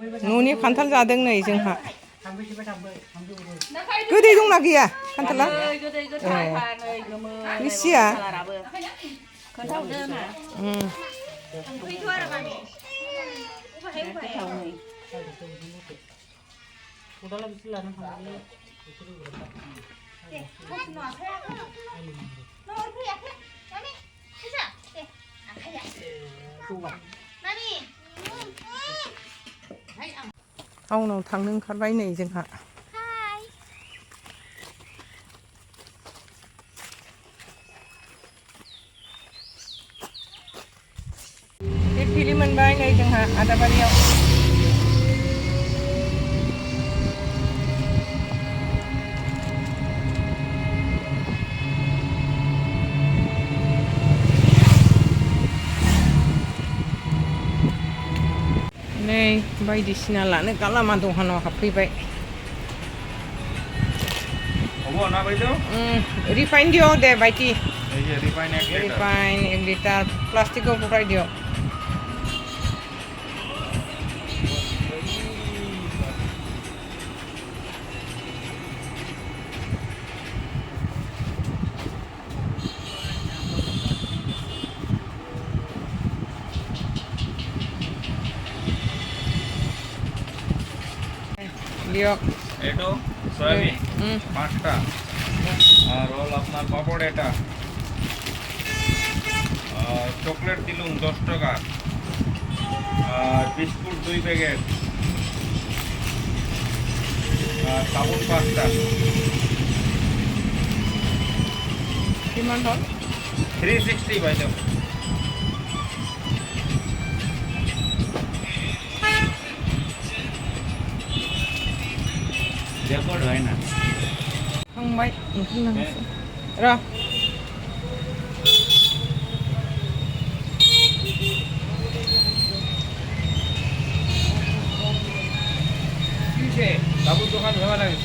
न'नि खान्थाल जादों नै जोंहा गोदै दंना गैया खान्थाला बेसेया टाउनाव थांनो ओंखारबाय नै जोंहा बे फिलि मोनबाय नै जोंहा आदाबारियाव नै बायदिसिना लानो गालामा दखानाव हाबफैबाय रिफाइन दियो दे बायदि रिफाइन 1 लिटार प्लास्टिकआव बहाय दियो एटो सोयाबीन 5टा और रोल আপনার পাপড় এটা আর চকলেট দিলুম 10 টাকা আর বিস্কুট 2 প্যাকেট আর সাবুন 5টা কিমান হল 360 ভাই দাও रेकर्ड है ना थांबाय ओंखारलांसै र' बाबू दुकान भावा লাগে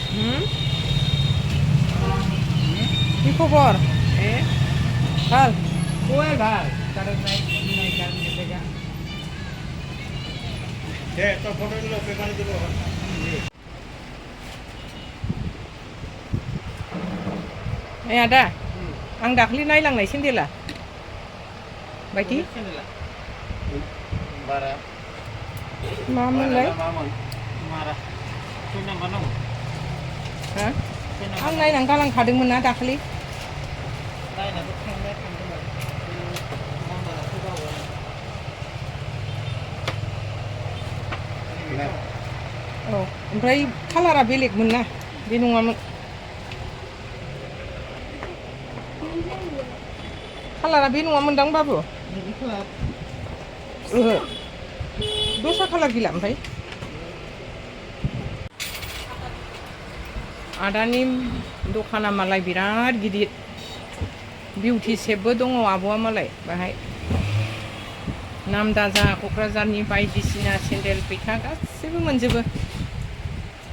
কি খবৰ ভাল কোই ভাল কারণ নাই নাই কারণ দেখা দে তো ফটো গুলো পেপারে দিব आदा आं दाखालि नायलांनाय सेन्देला बायदि मामोनलाय आं नायनानै गालांखादोंमोन ना दाखालि औ ओमफ्राय कालारा बेलेगमोन ना बे नङामोन कालारा बे नङामोनदां बाबु ओहो दस्रा कालार गैला ओमफ्राय आदानि दखाना मालाय बिराद गिदिर बिउटि सेपबो दङ आब'आ मालाय बाहाय नामदाजा क'क्राझारनि बायदिसिना सेन्देल फैथा गासैबो मोनजोबो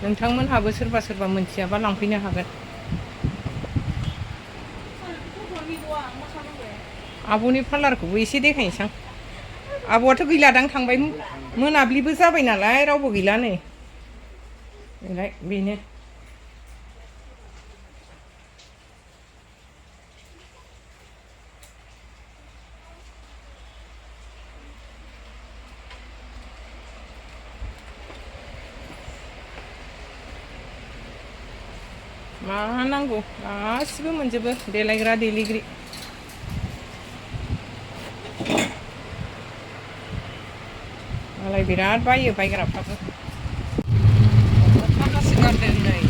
नोंथांमोनहाबो सोरबा सोरबा मोनथियाबा लांफैनो हागोन आब'नि पार्लारखौबो एसे देखायनोसै आं आब'आथ' गैलादां थांबाय मोनाब्लिबो जाबाय नालाय रावबो गैला नै बेनो मा नांगौ गासिबो मोनजोबो देलायग्रा देलिग्रि मालाय बिराद बायो बायग्राफ्राबो माखासे गारदों नै